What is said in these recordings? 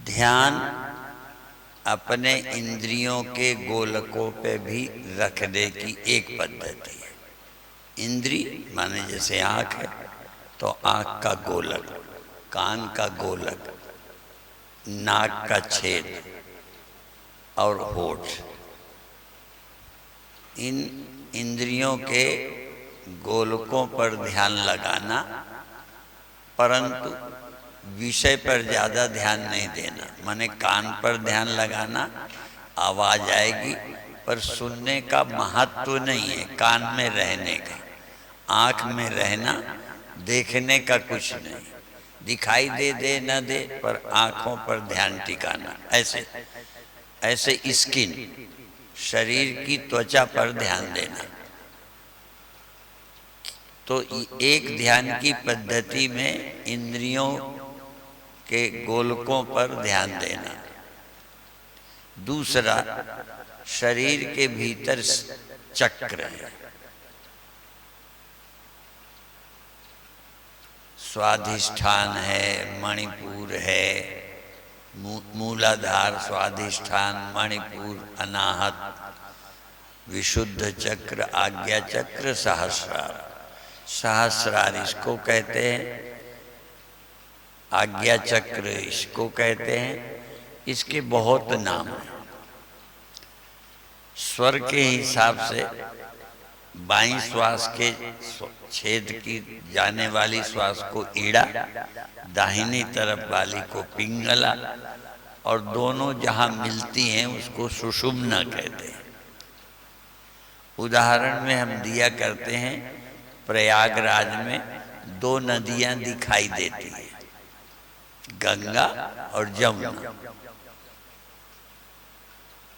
ध्यान अपने इंद्रियों के गोलकों पे भी रखने की एक पद्धति है। इंद्री माने जैसे आँख है तो आँख का गोलक, कान का गोलक, नाक का छेद और होठ, इन इंद्रियों के गोलकों पर ध्यान लगाना, परंतु विषय पर ज्यादा ध्यान नहीं देना। माने कान पर ध्यान लगाना, आवाज आएगी पर सुनने का महत्व नहीं है, कान में रहने का। आंख में रहना, देखने का कुछ नहीं, दिखाई दे न दे पर आंखों पर ध्यान टिकाना। ऐसे ऐसे स्किन, शरीर की त्वचा पर ध्यान देना। तो एक ध्यान की पद्धति में इंद्रियों के गोलकों पर ध्यान देना। दूसरा, शरीर के भीतर चक्र है, स्वाधिष्ठान है, मणिपुर है, मूलाधार, स्वाधिष्ठान, मणिपुर, अनाहत, विशुद्ध चक्र, आज्ञा चक्र, सहस्रार। सहस्रार इसको कहते हैं, आज्ञा चक्र इसको कहते हैं। इसके बहुत नाम हैं। स्वर के हिसाब से बाईं श्वास के छेद की जाने वाली श्वास को ईड़ा, दाहिनी तरफ वाली को पिंगला, और दोनों जहां मिलती हैं उसको सुषुम्ना कहते हैं। उदाहरण में हम दिया करते हैं, प्रयागराज में दो नदियां दिखाई देती हैं, गंगा और जमुना,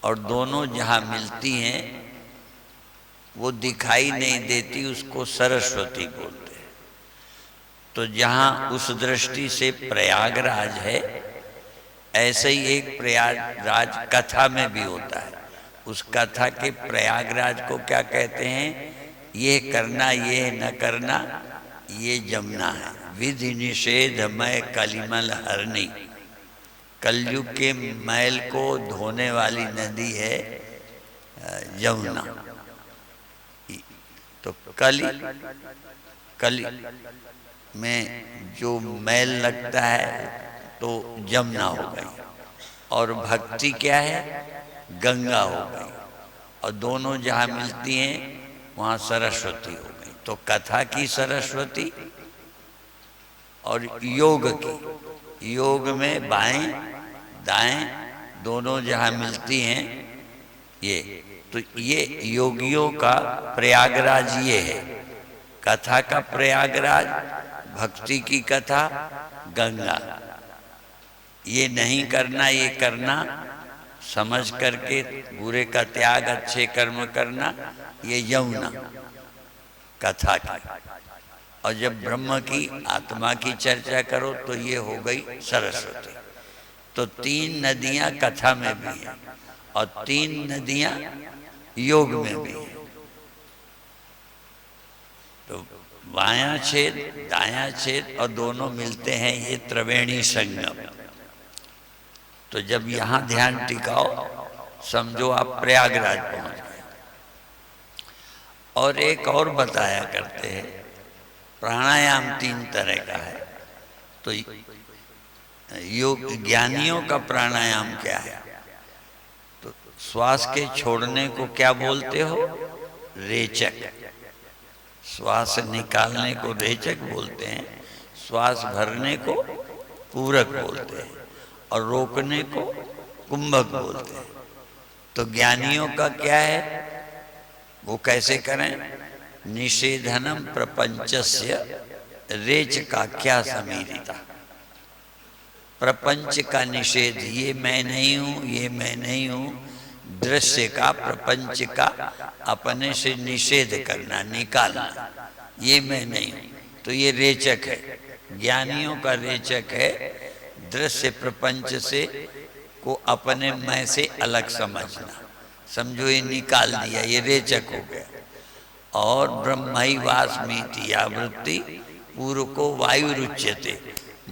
और दोनों जहां मिलती हैं वो दिखाई नहीं देती, उसको सरस्वती बोलते हैं। तो जहां उस दृष्टि से प्रयागराज है, ऐसे ही एक प्रयागराज कथा में भी होता है। उस कथा के प्रयागराज को क्या कहते हैं? ये करना, ये न करना, ये जमुना है। विधि निषेध मय कलिमल हरनी, कलयुग के मैल को धोने वाली नदी है जमुना। तो कली में जो मैल लगता है तो जमुना हो गई, और भक्ति क्या है? गंगा हो गई, और दोनों जहाँ मिलती हैं वहाँ सरस्वती हो गई। तो कथा की सरस्वती और योग की, योग में बाएं दाएं दोनों जहाँ मिलती हैं ये, तो ये योगियों का प्रयागराज ये है। कथा का प्रयागराज, भक्ति की कथा गंगा। ये नहीं करना, ये करना, समझ करके बुरे का त्याग, अच्छे कर्म करना, ये यमुना कथा की। और जब ब्रह्म की, आत्मा की चर्चा करो तो ये हो गई सरस्वती। तो तीन नदियां कथा में भी हैं और तीन नदियां योग में भी हैं। तो बायां छेद, दायां छेद और दोनों मिलते हैं, ये त्रिवेणी संगम। तो जब यहां ध्यान टिकाओ, समझो आप प्रयागराज पहुंच गए। और एक और बताया करते हैं, प्राणायाम 3 तरह का है। तो योग ज्ञानियों का प्राणायाम क्या है? तो श्वास के छोड़ने को क्या बोलते हो? रेचक। श्वास निकालने को रेचक बोलते हैं, श्वास भरने को पूरक बोलते हैं, और रोकने को कुंभक बोलते हैं। तो ज्ञानियों का क्या है? वो कैसे करें? निषेधनम प्रपंचस्य रेच का क्या समीरिता। प्रपंच का निषेध, ये मैं नहीं हूं, ये मैं नहीं हूं। दृश्य का, प्रपंच का अपने से निषेध करना, निकालना, ये मैं नहीं हूं। तो ये रेचक है। ज्ञानियों का रेचक है दृश्य प्रपंच से को अपने मैं से अलग समझना। समझो ये निकाल दिया, ये रेचक हो गया। और ब्रह्मैवास्मीति या वृत्ति पूर्व को वायु रुच्यते।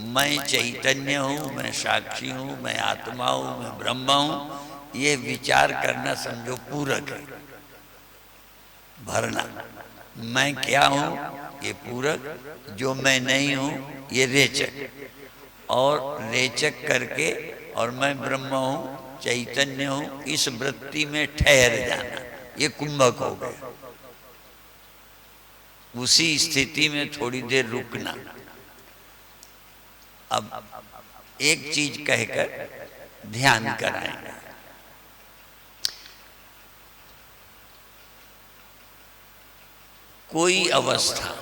मैं चैतन्य हूँ, मैं साक्षी हूँ, मैं आत्मा हूँ, मैं ब्रह्म हूँ, ये विचार करना समझो पूरक है। भरना मैं क्या हूँ ये पूरक, जो मैं नहीं हूँ ये रेचक। और रेचक करके और मैं ब्रह्म हूँ, चैतन्य हूँ, इस वृत्ति में ठहर जाना, ये कुंभक हो गया। उसी स्थिति में थोड़ी देर रुकना। अब एक चीज कहकर ध्यान कराएंगे। कोई अवस्था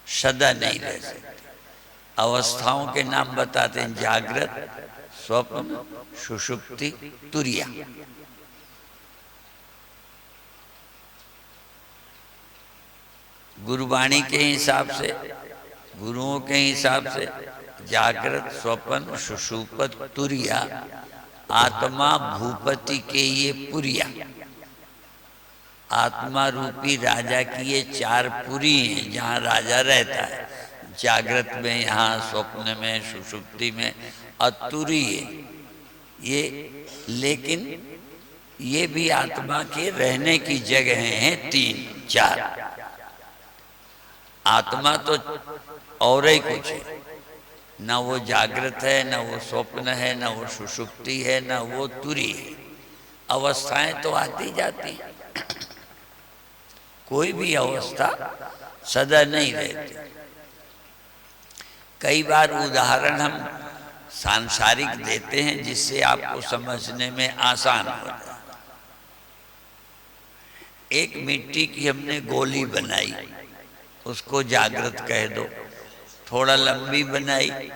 सदा नहीं रह सकती। अवस्थाओं के नाम बताते हैं, जागृत, स्वप्न, सुषुप्ति, तुरिया। गुरुवाणी के हिसाब से, गुरुओं के हिसाब से जागृत, स्वप्न, सुषुप्त, तुरिया, आत्मा भूपति के ये पुरिया। आत्मा रूपी राजा की ये चार पुरी हैं जहाँ राजा रहता है। जागृत में, यहाँ स्वप्न में, सुषुप्ति में, अतुरी है ये। लेकिन ये भी आत्मा के रहने की जगह हैं तीन चार। आत्मा तो और ही कुछ है, ना वो जागृत है, ना वो स्वप्न है, ना वो सुषुप्ति है, ना वो तुरी है। अवस्थाएं तो आती जाती हैं, कोई भी अवस्था सदा नहीं रहती। कई बार उदाहरण हम सांसारिक देते हैं जिससे आपको समझने में आसान हो जाए। एक मिट्टी की हमने गोली बनाई, उसको जागृत कह दो। थोड़ा लंबी बनाई,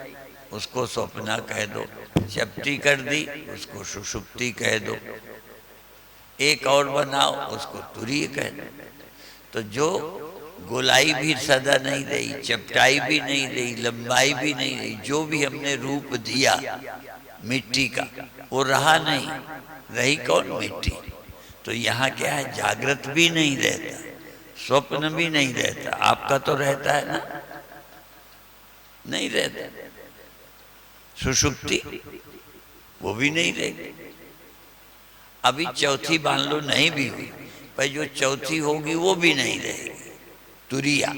उसको स्वप्ना कह दो। चपटी कर दी, उसको सुषुप्ति कह दो। एक और बनाओ, उसको तुरीय कह दो। तो जो गोलाई भी सदा नहीं रही, चपटाई भी नहीं रही, लंबाई भी नहीं रही, जो भी हमने रूप दिया मिट्टी का, वो रहा नहीं। रही कौन? मिट्टी। तो यहाँ क्या है, जागृत भी नहीं रहता, स्वप्न भी नहीं रहता। आपका तो रहता है ना? नहीं रहता। सुषुप्ति वो भी नहीं रहेगी। अभी चौथी मान लो नहीं भी हुई, पर जो चौथी होगी वो भी नहीं रहेगी। तुरिया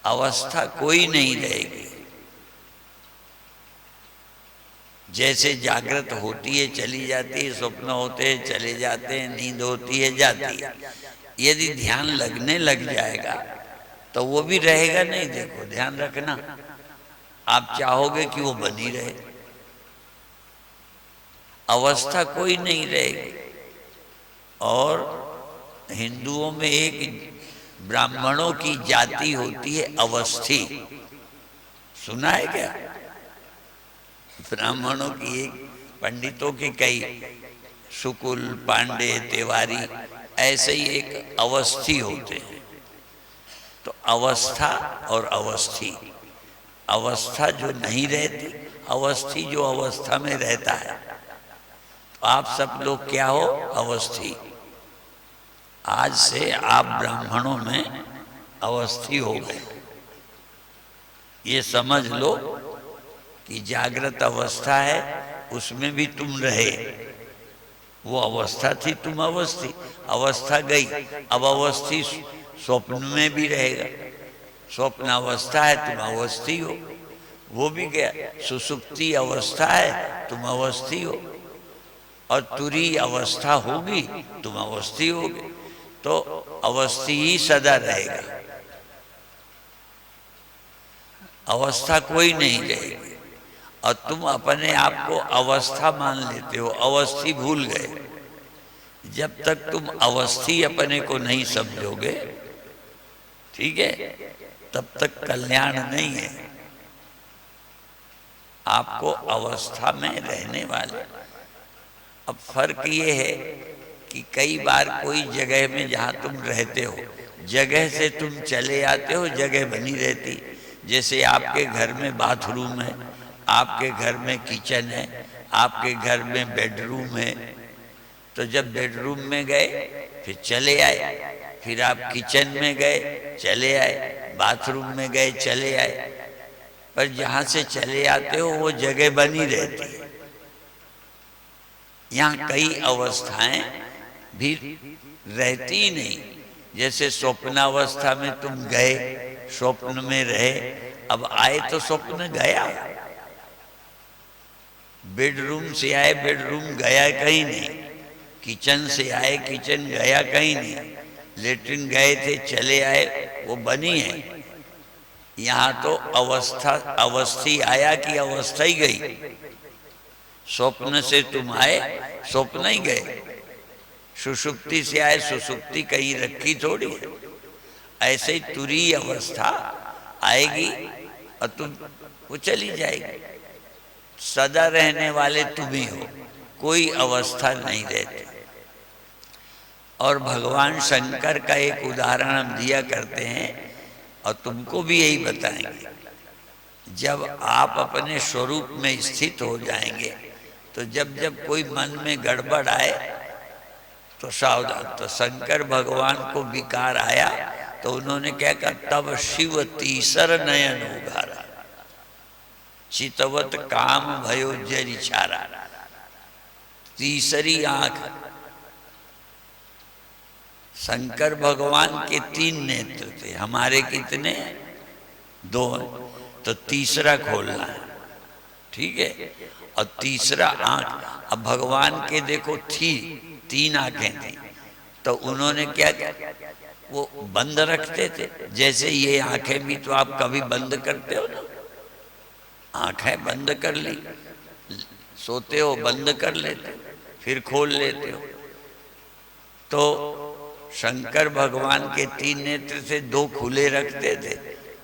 अवस्था कोई नहीं रहेगी। जैसे जागृत होती है चली जाती है, स्वप्न होते हैं चले जाते हैं, नींद होती है जाती है। यदि ध्यान लगने लग जाएगा तो वो भी रहेगा नहीं। देखो ध्यान रखना, आप चाहोगे कि वो बनी रहे, अवस्था कोई नहीं रहेगी। और हिंदुओं में एक ब्राह्मणों की जाति होती है अवस्थी, सुना है क्या? ब्राह्मणों की एक, पंडितों के कई, शुकुल, पांडे, तिवारी, ऐसे ही एक अवस्थी होते हैं। तो अवस्था और अवस्थी, अवस्था जो नहीं रहती, अवस्थी जो अवस्था में रहता है। तो आप सब लोग क्या हो? अवस्थी। आज से आप ब्राह्मणों में अवस्थी हो गए। ये समझ लो कि जागृत अवस्था है, उसमें भी तुम रहे। वो अवस्था थी, तुम अवस्थी। अवस्था गई, अब अवस्थी स्वप्न में भी रहेगा। स्वप्न अवस्था है, तुम अवस्थी हो, वो भी गया। सुसुप्ति अवस्था है, तुम अवस्थी हो। और तुरी अवस्था होगी, तुम अवस्थी होगे। तो अवस्थी ही सदा रहेगा, अवस्था कोई नहीं रहेगी। और तुम अपने आप को अवस्था मान लेते हो, अवस्थी भूल गए। जब तक तुम अवस्थी अपने को नहीं समझोगे, ठीक है, तब तक कल्याण नहीं है। आपको अवस्था में रहने वाले। अब फर्क ये है कि कई बार कोई जगह में जहाँ तुम रहते हो, जगह से तुम चले आते हो, जगह बनी रहती। जैसे आपके घर में बाथरूम है, आपके घर में किचन है, आपके घर में बेडरूम है, तो जब बेडरूम में गए फिर चले आए, फिर आप किचन में गए चले आए, बाथरूम में गए चले आए, पर जहां से चले आते हो वो जगह बनी रहती है। यहाँ कई अवस्थाएं भी रहती ही नहीं। जैसे स्वप्नावस्था में तुम गए, स्वप्न में रहे, अब आए तो स्वप्न गया, बेडरूम से आए बेडरूम गया कहीं नहीं, किचन से आए किचन गया कहीं नहीं, लेटरिन गए थे चले आए, वो बनी है। यहाँ तो अवस्था, अवस्थी आया कि अवस्था ही गई। स्वप्न से तुम आए स्वप्न ही गए, सुषुप्ति से आए सुषुप्ति कहीं रखी थोड़ी है। ऐसे ही तुरीय अवस्था आएगी और तुम वो चली जाएगी। सदा रहने वाले तुम ही हो, कोई अवस्था नहीं रहती। और भगवान शंकर का एक उदाहरण हम दिया करते हैं और तुमको भी यही बताएंगे। जब आप अपने स्वरूप में स्थित हो जाएंगे तो जब जब कोई मन में गड़बड़ आए तो सावधान। तो शंकर भगवान को विकार आया तो उन्होंने क्या कहा, तब शिव तीसर नयन उघारा, चितवत काम भयो जरि छारा। तीसरी आंख, शंकर भगवान के 3 नेत्र थे, हमारे कितने? 2। तो तीसरा खोलना है, ठीक है। और तीसरा आंख, अब भगवान के देखो 3 आंखें थी, तो उन्होंने क्या किया, वो बंद रखते थे। जैसे ये आंखें भी तो आप कभी बंद करते हो ना, आंखें बंद कर ली, सोते हो बंद कर लेते हो, फिर खोल लेते हो। तो शंकर भगवान के 3 नेत्र से 2 खुले रखते थे,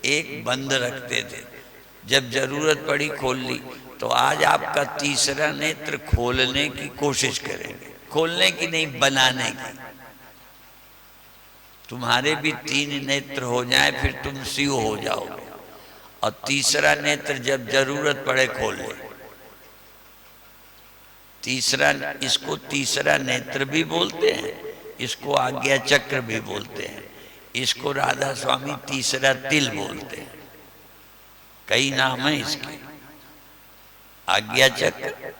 1 बंद रखते थे। जब जरूरत पड़ी खोल ली। तो आज आपका तीसरा नेत्र खोलने की कोशिश करेंगे, खोलने की नहीं बनाने की। तुम्हारे भी 3 नेत्र हो जाए फिर तुम शिव हो जाओगे। और तीसरा नेत्र जब जरूरत पड़े खोल ले। तीसरा, इसको तीसरा नेत्र भी बोलते हैं, इसको आज्ञा चक्र भी बोलते हैं, इसको राधा स्वामी तीसरा तिल बोलते हैं, कई नाम है इसके। आज्ञा चक्र,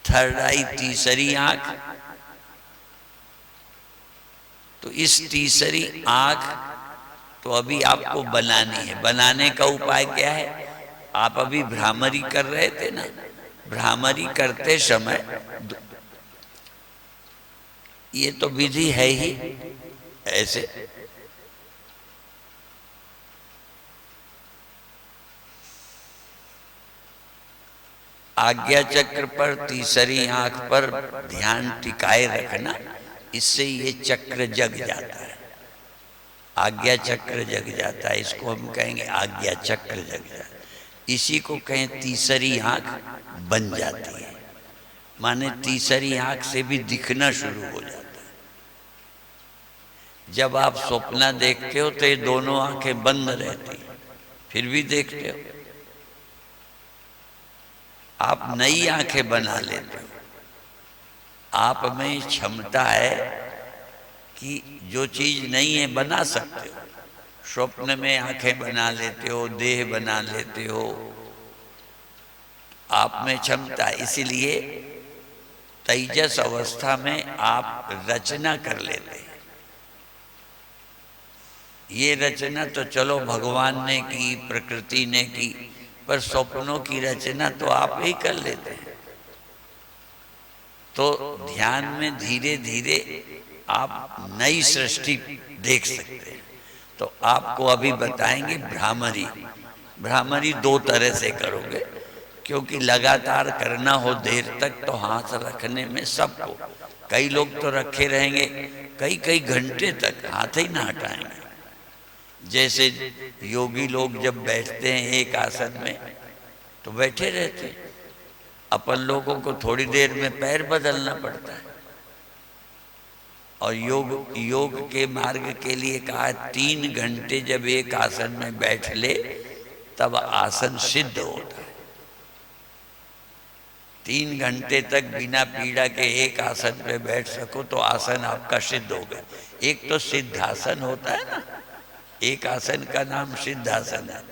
थर्ड आई तीसरी आंख। तो इस तीसरी आंख तो अभी आपको बनानी है। बनाने का उपाय क्या है? आप अभी भ्रामरी कर रहे थे ना, भ्रामरी करते समय ये तो विधि है ही ऐसे। आज्ञा चक्र पर तीसरी आंख पर ध्यान टिकाए रखना, इससे ये चक्र जग जाता है, आज्ञा चक्र जग जाता है। इसको हम कहेंगे आज्ञा चक्र जग जाता है। इसी को कहें तीसरी आंख बन जाती है, माने तीसरी आंख से भी दिखना शुरू हो जाता है। जब आप स्वप्न देखते हो तो ये दोनों आंखें बंद रहती हैं, फिर भी देखते हो। आप नई आंखें बना लेते हो। आप में क्षमता है कि जो चीज नहीं है बना सकते हो। स्वप्न में आंखें बना लेते हो, देह बना लेते हो, आप में क्षमता। इसीलिए तेजस अवस्था में आप रचना कर लेते हैं। ये रचना तो चलो भगवान ने की, प्रकृति ने की, पर स्वप्नों की रचना तो आप ही कर लेते हैं। तो ध्यान में धीरे धीरे आप नई सृष्टि देख सकते हैं। तो आपको अभी बताएंगे भ्रामरी। भ्रामरी 2 तरह से करोगे, क्योंकि लगातार करना हो देर तक तो हाथ रखने में सबको, कई लोग तो रखे रहेंगे कई कई घंटे तक, हाथ ही ना हटाएंगे। जैसे योगी लोग जब बैठते हैं एक आसन में तो बैठे रहते हैं, अपन लोगों को थोड़ी देर में पैर बदलना पड़ता है। और योग के मार्ग के लिए कहा 3 घंटे जब एक आसन में बैठ ले तब आसन सिद्ध होता है। 3 घंटे तक बिना पीड़ा के एक आसन पे बैठ सको तो आसन आपका सिद्ध हो गया। एक तो सिद्धासन होता है ना, एक आसन का नाम सिद्धासन है,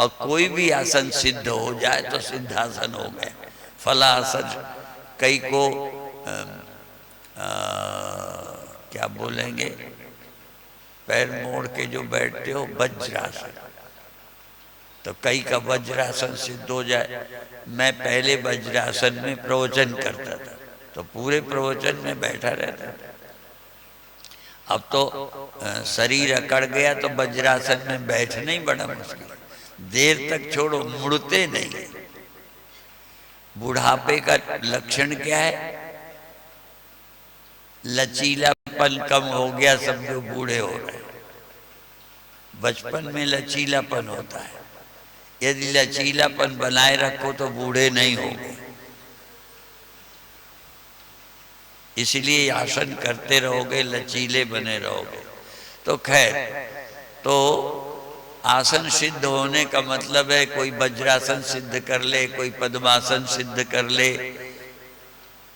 और कोई भी आसन सिद्ध हो जाए तो सिद्धासन हो गए। फलासन, कई को क्या बोलेंगे, पैर मोड़ के जो बैठते हो वज्रासन, तो कई का वज्रासन सिद्ध हो जाए। मैं पहले वज्रासन में प्रवचन करता था तो पूरे प्रवचन में बैठा रहता था। अब तो शरीर अकड़ गया तो वज्रासन में बैठना ही बड़ा मुश्किल, देर तक छोड़ो मुड़ते नहीं। बुढ़ापे का लक्षण क्या है? लचीलापन कम हो गया, सब जो बूढ़े हो रहे हैं। बचपन में लचीलापन होता है, यदि लचीलापन बनाए रखो तो बूढ़े नहीं होगे। इसलिए आसन करते रहोगे, लचीले बने रहोगे। तो खैर, तो आसन सिद्ध होने का मतलब है कोई वज्रासन सिद्ध कर ले, कोई पद्मासन सिद्ध कर ले,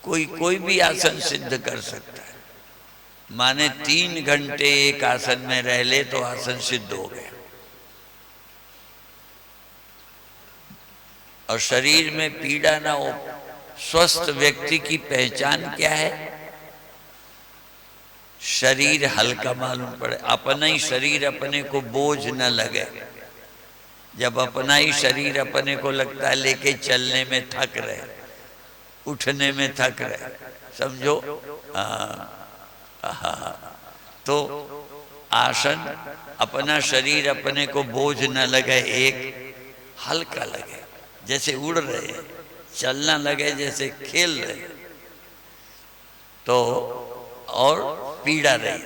कोई भी आसन सिद्ध कर सकता है। माने 3 घंटे एक आसन में रह ले तो आसन सिद्ध हो गया। और शरीर में पीड़ा ना हो। स्वस्थ व्यक्ति की पहचान क्या है? शरीर हल्का मालूम पड़े, अपना ही शरीर अपने को बोझ न लगे। जब अपना ही शरीर अपने को लगता है लेके चलने में थक रहे, उठने में थक रहे, समझो। तो आसन, अपना शरीर अपने को बोझ न लगे, एक हल्का लगे जैसे उड़ रहे, चलना लगे जैसे खेल रहे, तो और पीड़ा रही।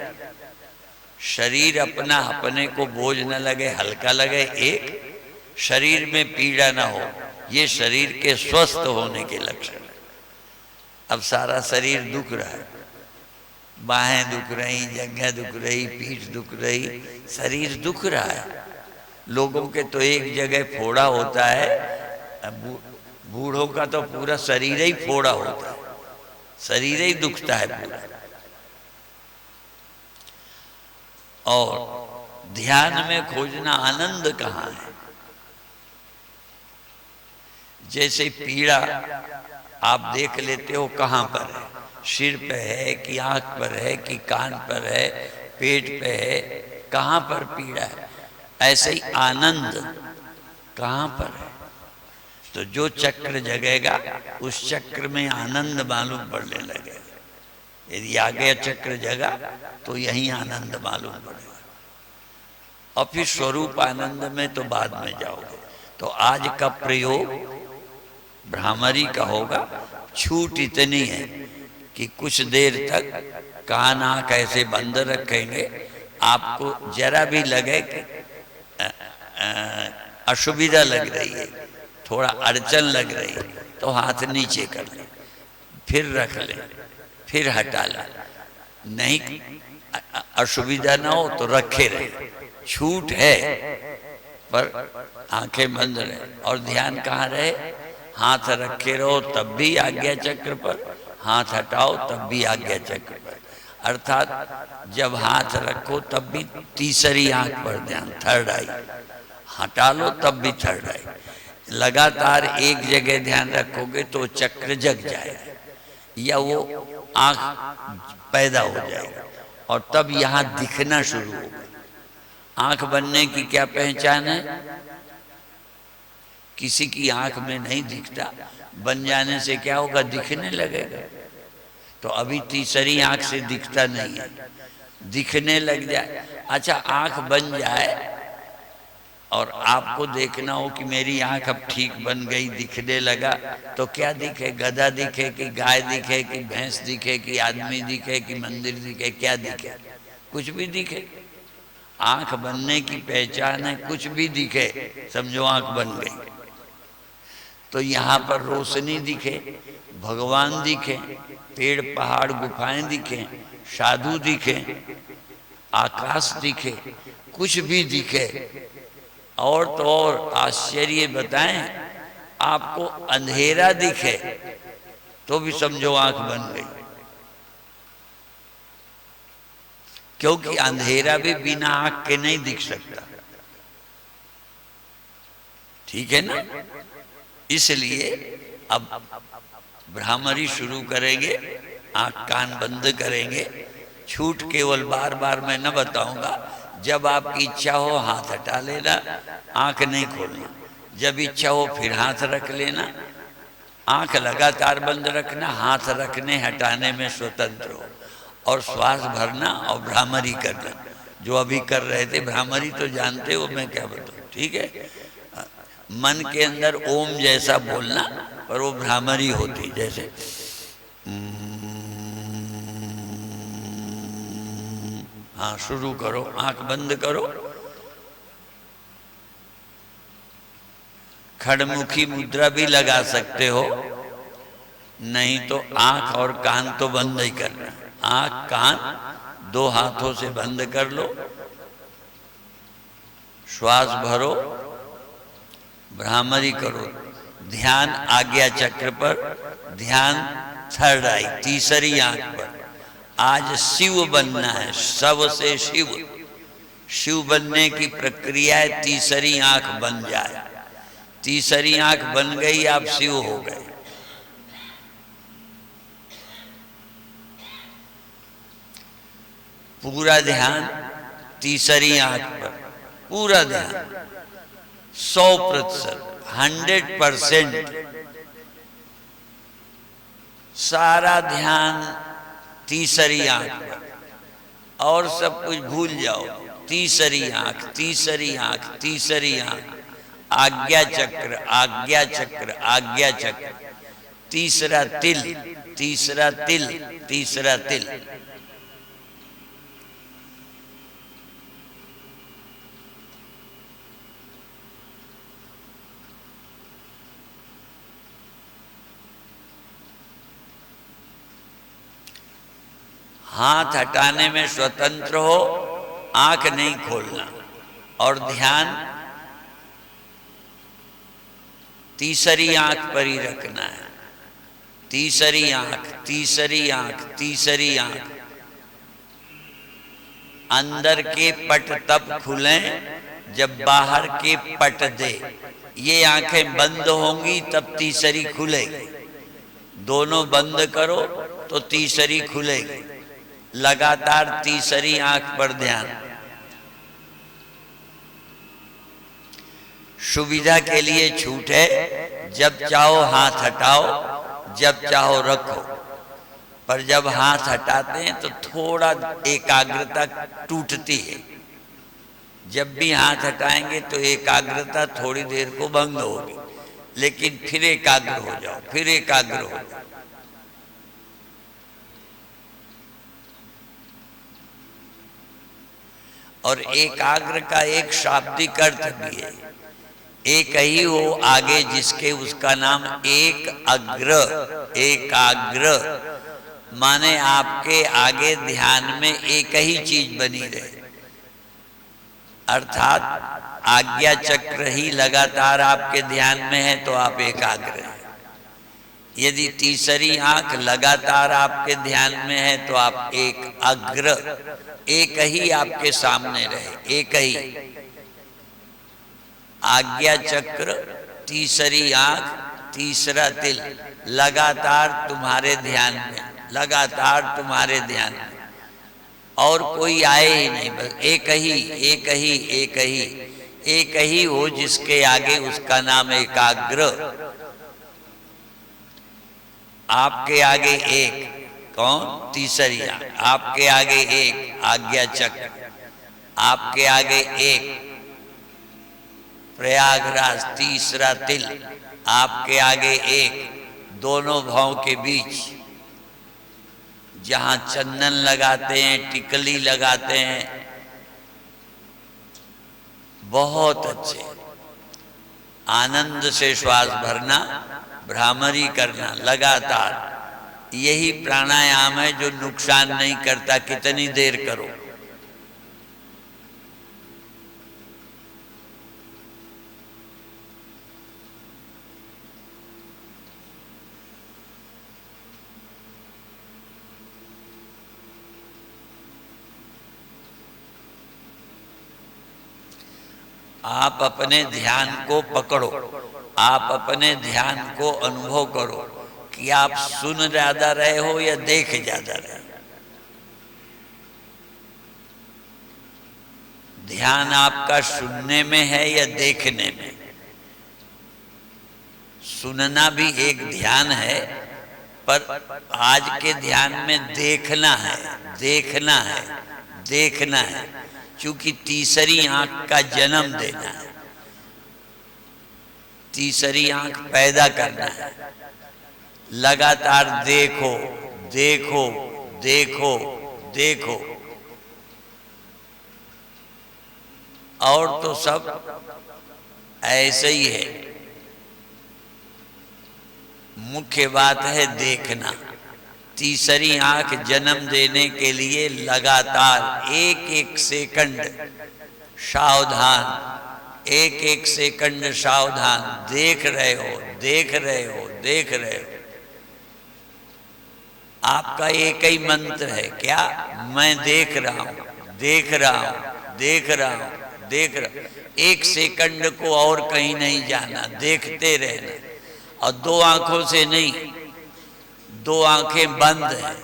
शरीर अपना अपने को बोझ न लगे, हल्का लगे, एक शरीर में पीड़ा ना हो, ये शरीर के स्वस्थ होने के लक्षण है। अब सारा शरीर दुख रहा है, बाहें दुख रही, जंघें दुख रही, पीठ दुख रही, शरीर दुख रहा है। लोगों के तो एक जगह फोड़ा होता है, बूढ़ों का तो पूरा शरीर ही फोड़ा होता है, शरीर ही दुखता है पूरा। और ध्यान में खोजना आनंद कहाँ है? जैसे पीड़ा आप देख लेते हो कहाँ पर है, सिर पे है कि आंख पर है कि कान पर है, पेट पे है, कहाँ पर पीड़ा है? ऐसे ही आनंद कहाँ पर है? तो जो चक्र जगेगा उस चक्र में आनंद मालूम पड़ने लगेगा। यदि आगे चक्र जगा तो यही आनंद मालूम पड़ेगा। और फिर स्वरूप आनंद में तो बाद में जाओगे। तो आज का प्रयोग भ्रामरी का होगा। छूट इतनी है कि कुछ देर तक कान आंख ऐसे बंद रखेंगे, आपको जरा भी लगे कि असुविधा लग रही है, थोड़ा अड़चन लग रही है, तो हाथ नीचे कर ले, फिर रख ले, फिर हटा ले। नहीं असुविधा ना हो तो रखे रहे। छूट है पर आंखें बंद रहे और ध्यान कहाँ रहे? हाथ रखे रहो तब भी आज्ञा चक्र पर, हाथ हटाओ तब भी आज्ञा चक्र पर। अर्थात जब हाथ रखो तब भी तीसरी आंख पर ध्यान, थर्ड आई, हटा लो तब भी थर्ड आई। लगातार एक जगह ध्यान रखोगे तो चक्र जग जाएगा या वो आंख पैदा हो जाएगा और तब यहाँ दिखना शुरू होगा। आंख बनने की क्या पहचान है? किसी की आंख में नहीं दिखता, बन जाने से क्या होगा? दिखने लगेगा। तो अभी तीसरी आंख से दिखता नहीं है, दिखने लग जाए। अच्छा, आंख बन जाए और आपको देखना हो कि मेरी आंख अब ठीक बन गई, दिखने लगा, तो क्या दिखे? गधा दिखे कि गाय दिखे कि भैंस दिखे कि आदमी दिखे कि मंदिर दिखे? क्या दिखे? कुछ भी दिखे। आंख बनने की पहचान है कुछ भी दिखे, समझो आंख बन गई। तो यहाँ पर रोशनी दिखे, भगवान दिखे, पेड़ पहाड़ गुफाएं दिखे, साधु दिखे, आकाश दिखे, कुछ भी दिखे। और तो और आश्चर्य बताएं, आपको अंधेरा दिखे तो भी समझो आंख बन गई, क्योंकि अंधेरा भी बिना आंख के नहीं दिख सकता, ठीक है ना। इसलिए अब भ्रामरी शुरू करेंगे, आंख कान बंद करेंगे। छूट केवल बार बार मैं न बताऊंगा, जब आपकी इच्छा हो हाथ हटा लेना, आंख नहीं खोलना। जब इच्छा हो फिर हाथ रख लेना, आंख लगातार बंद रखना, हाथ रखने हटाने में स्वतंत्र हो, और श्वास भरना और भ्रामरी करना, जो अभी कर रहे थे। भ्रामरी तो जानते हो, मैं क्या बताऊं, ठीक है। मन के अंदर ओम जैसा बोलना, पर वो भ्रामरी होती, जैसे हाँ शुरू करो, आंख बंद करो। खड़मुखी मुद्रा भी लगा सकते हो, नहीं तो आंख और कान तो बंद ही करना। आंख कान दो हाथों से बंद कर लो, श्वास भरो, भ्रामरी करो। ध्यान आज्ञा चक्र पर, ध्यान थर्ड आई, तीसरी आंख पर। आज शिव बनना है, शव से शिव। शिव बनने की प्रक्रिया है, तीसरी आंख बन जाए। तीसरी आंख बन गई, आप शिव हो गए। पूरा ध्यान तीसरी आंख पर, पूरा ध्यान 100%, 100%। सारा ध्यान तीसरी आंख पर, और सब कुछ भूल जाओ। तीसरी आंख, तीसरी आंख, तीसरी आंख। आज्ञा चक्र, आज्ञा चक्र, आज्ञा चक्र। तीसरा तिल, तीसरा तिल, तीसरा तिल। हाथ हटाने में स्वतंत्र हो, आंख नहीं खोलना, और ध्यान तीसरी आंख पर ही रखना है। तीसरी आंख, तीसरी आंख, तीसरी आंख। अंदर के पट तब खुलें जब बाहर के पट दे। ये आंखें बंद होंगी तब तीसरी खुलेगी। दोनों बंद करो तो तीसरी खुलेगी। लगातार तीसरी आंख पर ध्यान। सुविधा के लिए छूट है, जब चाहो हाथ हटाओ, जब चाहो रखो। पर जब हाथ हटाते हैं तो थोड़ा एकाग्रता टूटती है। जब भी हाथ हटाएंगे तो एकाग्रता थोड़ी देर को भंग होगी, लेकिन फिर एकाग्र हो जाओ, फिर एकाग्र हो जाओ। और एकाग्र का एक शाब्दिक अर्थ भी है। एक ही हो आगे जिसके, उसका नाम एक अग्र। एकाग्र माने आपके आगे ध्यान में एक ही चीज बनी रहे, अर्थात आज्ञा चक्र ही लगातार आपके ध्यान में है तो आप एकाग्र हैं। यदि तीसरी आंख लगातार आपके ध्यान में है तो आप एक अग्र, एक ही आपके सामने रहे, एक ही। आज्ञा चक्र, तीसरी आंख, तीसरा तिल लगातार तुम्हारे ध्यान में, लगातार तुम्हारे ध्यान में, और कोई आए ही नहीं। बस एक ही, एक ही, एक ही, एक ही हो जिसके आगे, उसका नाम एकाग्र। आपके आगे एक, कौन? तीसरी आंख। आपके आगे एक आज्ञा चक्र, आपके आगे एक प्रयागराज, तीसरा तिल, आपके आगे एक दोनों भाव के बीच, जहां चंदन लगाते हैं, टिकली लगाते हैं। बहुत अच्छे, आनंद से श्वास भरना, भ्रामरी करना लगातार। यही प्राणायाम है जो नुकसान नहीं करता, कितनी देर करो। आप अपने ध्यान को पकड़ो, आप अपने ध्यान को अनुभव करो कि आप सुन ज्यादा रहे हो या देख ज्यादा रहे हो। ध्यान आपका सुनने में है या देखने में? सुनना भी एक ध्यान है, पर आज के ध्यान में देखना है, देखना है, देखना है, क्योंकि तीसरी आंख का जन्म देना है, तीसरी आंख पैदा करना है। लगातार देखो देखो देखो देखो, और तो सब ऐसे ही है। मुख्य बात है देखना। तीसरी आंख जन्म देने के लिए लगातार एक एक सेकंड सावधान, एक एक सेकंड सावधान, देख रहे हो देख रहे हो देख रहे हो। आपका एक ही मंत्र है क्या? मैं देख रहा हूं, देख रहा हूं, देख रहा हूं, देख रहा हूं। एक सेकंड को और कहीं नहीं जाना, देखते रहना। और दो आंखों से नहीं, दो आंखें बंद है,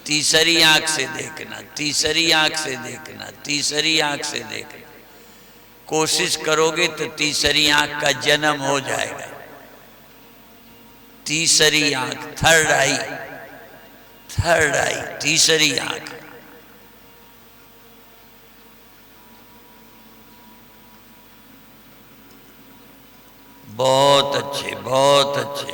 तीसरी आंख से देखना, तीसरी आंख से देखना, तीसरी आंख से देखना। कोशिश करोगे तो तीसरी आंख का जन्म हो जाएगा। तीसरी आंख, थर्ड आई, थर्ड आई, तीसरी आंख। बहुत अच्छे, बहुत अच्छे।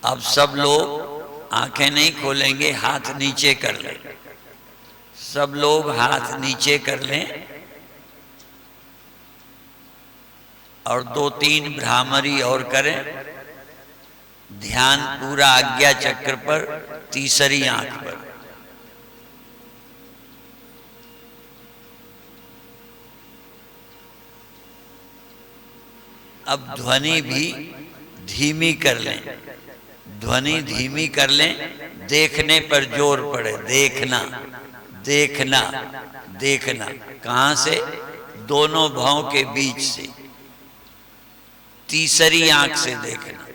अब सब लोग आंखें नहीं खोलेंगे, हाथ नीचे कर लें। सब लोग हाथ नीचे कर लें और दो तीन भ्रामरी और करें। ध्यान पूरा आज्ञा चक्र पर, तीसरी आंख पर। अब ध्वनि भी धीमी कर लें, ध्वनि धीमी कर लें। देखने पर जोर पड़े, देखना देखना देखना। कहां से? दोनों भौं के बीच से, तीसरी आंख से देखना।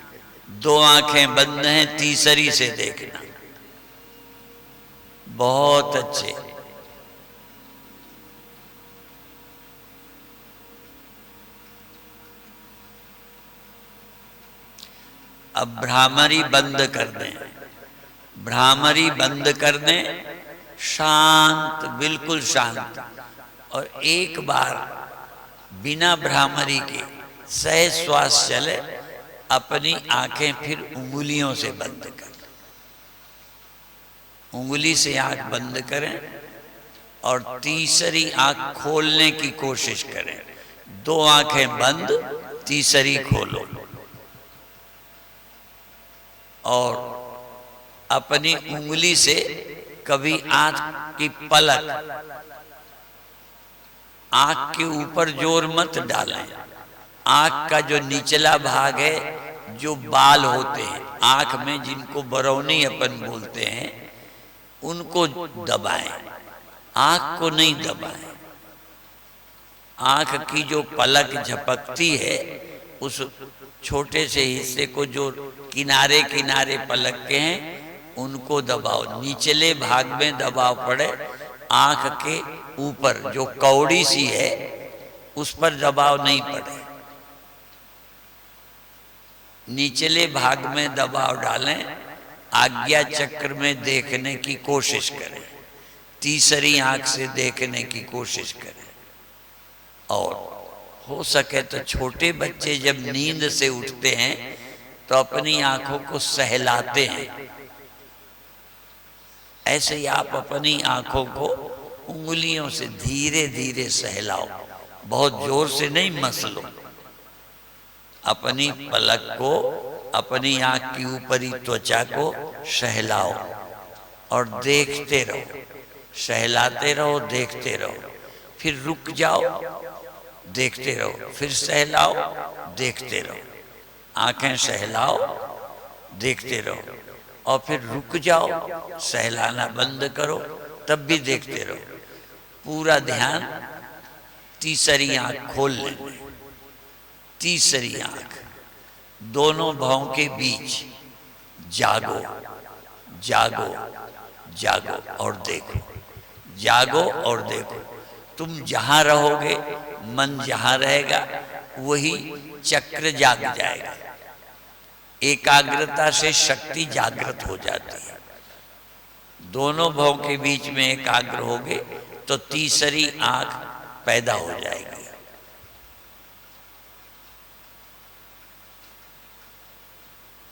दो आंखें बंद हैं, तीसरी से देखना। बहुत अच्छे। अब भ्रामरी बंद कर दें, भ्रामरी बंद कर दें। शांत, बिल्कुल शांत। और एक बार बिना भ्रामरी के सहज श्वास चले, अपनी आंखें फिर उंगलियों से बंद कर। उंगली से आंख बंद करें और तीसरी आंख खोलने की कोशिश करें। दो आंखें बंद, तीसरी खोलो। और अपनी उंगली से कभी आंख की पलक, आंख के ऊपर जोर मत डालें। आंख का जो निचला भाग है, जो बाल होते हैं आंख में, जिनको बरौनी अपन बोलते हैं, उनको दबाएं, आंख को नहीं दबाएं। आंख की जो पलक झपकती है, उस छोटे से हिस्से को जो किनारे किनारे पलक के हैं, उनको दबाओ। निचले भाग में दबाव पड़े। आंख के ऊपर जो कौड़ी सी है, उस पर दबाव नहीं पड़े। निचले भाग में दबाव डालें। आज्ञा चक्र में देखने की कोशिश करें, तीसरी आंख से देखने की कोशिश करें। और हो सके तो छोटे बच्चे जब नींद से उठते हैं तो अपनी आंखों को सहलाते हैं। ऐसे ही आप अपनी आंखों को उंगलियों से धीरे धीरे सहलाओ, बहुत जोर से नहीं मसलो। अपनी पलक को, अपनी आंख की ऊपरी त्वचा को सहलाओ और देखते रहो, सहलाते रहो, देखते रहो। फिर रुक जाओ, देखते रहो, फिर सहलाओ, देखते रहो, आंखें सहलाओ, देखते रहो, और फिर रुक जाओ, सहलाना बंद करो, तब भी देखते रहो। पूरा ध्यान तीसरी आंख खोल लेंगे। तीसरी आंख दोनों भौं के बीच, जागो जागो जागो और देखो, जागो और देखो। तुम जहां रहोगे, मन जहां रहेगा, वही चक्र जाग जाएगा। एकाग्रता से शक्ति जागृत हो जाती है। दोनों भौं के बीच में एकाग्र होगे तो तीसरी आंख पैदा हो जाएगी।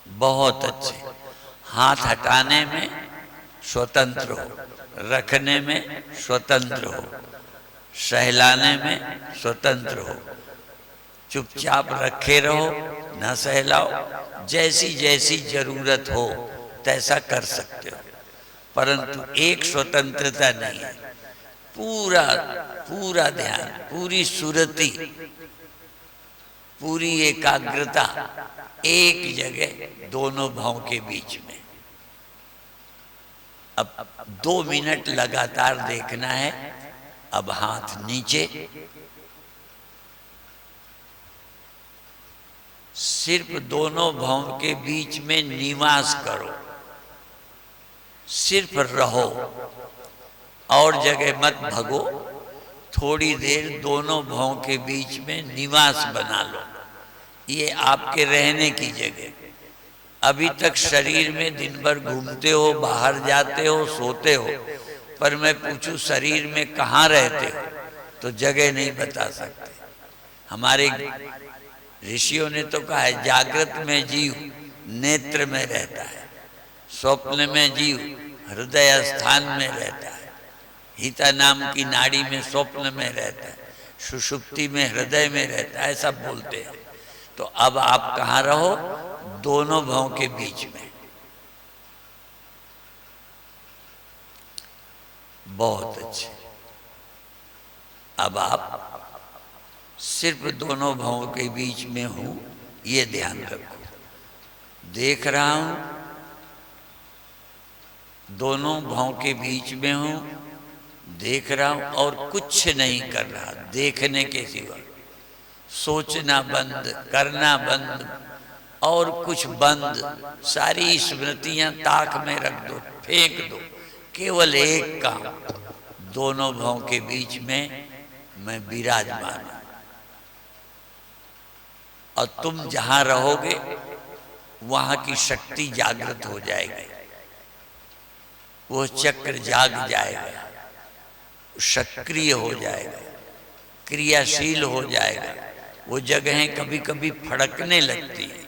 बहुत अच्छे। हाथ हटाने में स्वतंत्र हो, रखने में स्वतंत्र हो, सहलाने में स्वतंत्र हो। चुपचाप रखे रहो, न सहलाओ। जैसी जैसी जरूरत हो तैसा कर सकते हो, परंतु एक स्वतंत्रता नहीं है। पूरा पूरा ध्यान, पूरी सुरति, पूरी एकाग्रता एक जगह दोनों भावों के बीच में। अब 2 मिनट लगातार देखना है। अब हाथ नीचे, सिर्फ दोनों भावों के बीच में निवास करो, सिर्फ रहो, और जगह मत भगो। थोड़ी देर दोनों भावों के बीच में निवास बना लो। ये आपके रहने की जगह। अभी तक शरीर में दिन भर घूमते हो, बाहर जाते हो, सोते हो, पर मैं पूछूं शरीर में कहाँ रहते हो तो जगह नहीं बता सकते। हमारे ऋषियों ने तो कहा है, जागृत में जीव नेत्र में रहता है, स्वप्न में जीव हृदय स्थान में रहता है, हिता नाम की नाड़ी में स्वप्न में रहता है, सुषुप्ति में हृदय में रहता है, ऐसा बोलते हैं। तो अब आप कहाँ रहो? दोनों भावों के बीच में। बहुत अच्छे। अब आप सिर्फ दोनों भावों के बीच में हूं, ये ध्यान रखो। देख रहा हूं, दोनों भावों के बीच में हूं, देख रहा हूं और कुछ नहीं कर रहा देखने के सिवा। सोचना बंद, करना बंद, और कुछ बंद। सारी स्मृतियां ताक में रख दो, फेंक दो। केवल एक काम, दोनों भावों के बीच में मैं विराजमान हूं। और तुम जहां रहोगे वहां की शक्ति जागृत हो जाएगी। वो चक्र जाग जाएगा, सक्रिय हो जाएगा, क्रियाशील हो जाएगा। वो जगहें कभी कभी फड़कने लगती हैं।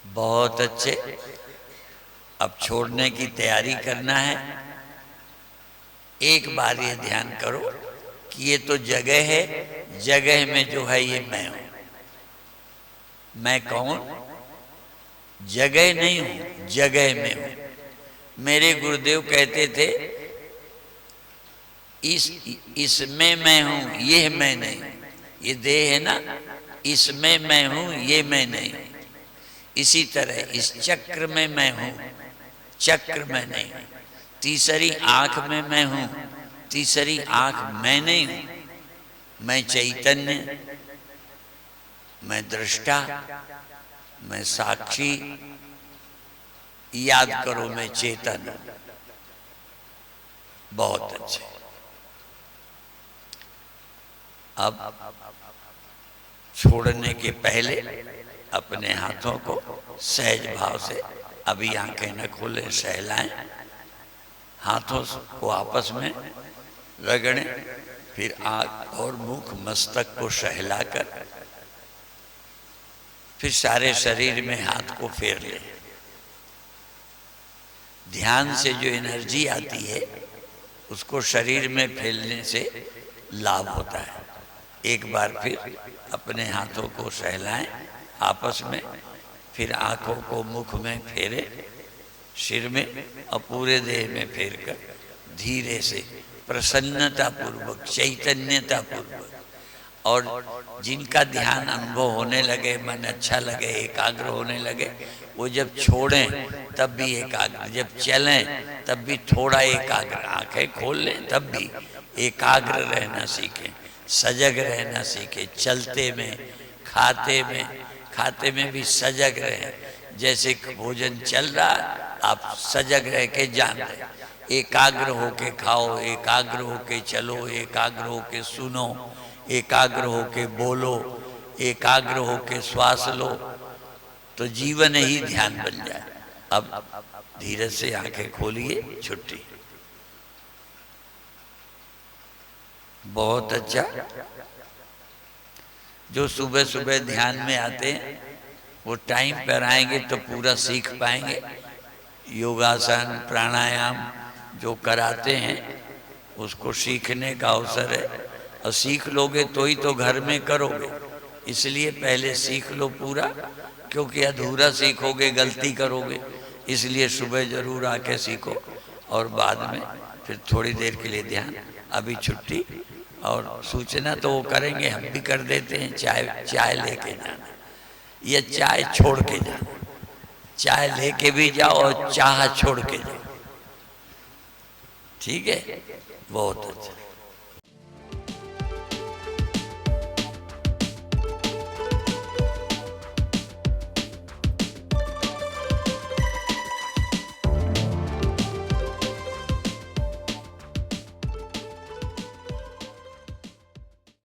बहुत अच्छे। अब छोड़ने की तैयारी करना है। एक बार ये ध्यान करो कि ये तो जगह है, जगह में जो है ये मैं हूं। मैं कौन? जगह नहीं हूं, जगह में हूं। मेरे गुरुदेव कहते थे, इसमें मैं हूं, ये मैं नहीं। ये देह है ना, इसमें मैं हूं, ये मैं नहीं। इसी तरह इस चक्र में मैं हूं, चक्र में नहीं। तीसरी आंख में मैं हूं, तीसरी आंख मैं नहीं हूं। मैं चैतन्य, मैं दृष्टा, मैं साक्षी। याद करो, मैं चेतन। बहुत अच्छे। अब छोड़ने के पहले अपने हाथों को सहज भाव से, अभी आंखें न खोलें, सहलाएं। हाथों को आपस में रगड़ें, फिर आंख और मुख मस्तक को सहलाकर फिर सारे शरीर में हाथ को फेर लें। ध्यान से जो एनर्जी आती है उसको शरीर में फैलने से लाभ होता है। एक बार फिर अपने हाथों को सहलाएं आपस में, फिर आंखों को मुख में फेरे, सिर में और पूरे देह में फेर कर धीरे से, प्रसन्नता पूर्वक, चैतन्यता पूर्वक। और जिनका ध्यान अनुभव होने लगे, मन अच्छा लगे, एकाग्र होने लगे, वो जब छोड़ें तब भी एकाग्र, जब चलें तब भी थोड़ा एकाग्र, आंखें खोल लें तब भी एकाग्र रहना सीखें, सजग रहना सीखें। चलते में, खाते में भी सजग रहें। जैसे भोजन चल रहा, आप सजग रह के जान रहे, एकाग्र होके खाओ, एकाग्र होके चलो, एकाग्र होके सुनो, एकाग्र होके बोलो, एकाग्र होके श्वास लो, तो जीवन ही ध्यान बन जाए। अब धीरे से आंखें खोलिए, छुट्टी। बहुत अच्छा। जो सुबह सुबह ध्यान में आते हैं वो टाइम पर आएंगे तो पूरा सीख पाएंगे। योगासन, प्राणायाम जो कराते हैं उसको सीखने का अवसर है, और सीख लोगे तो ही तो घर में करोगे। इसलिए पहले सीख लो पूरा, क्योंकि अधूरा सीखोगे गलती करोगे। इसलिए सुबह जरूर आके सीखो, और बाद में फिर थोड़ी देर के लिए ध्यान। अभी छुट्टी, और सूचना तो वो करेंगे, हम भी कर देते हैं। चाय लेके जाना या चाय छोड़ के जाना, चाय लेके भी जाओ और चाह छोड़ के जाओ, ठीक है? बहुत अच्छा।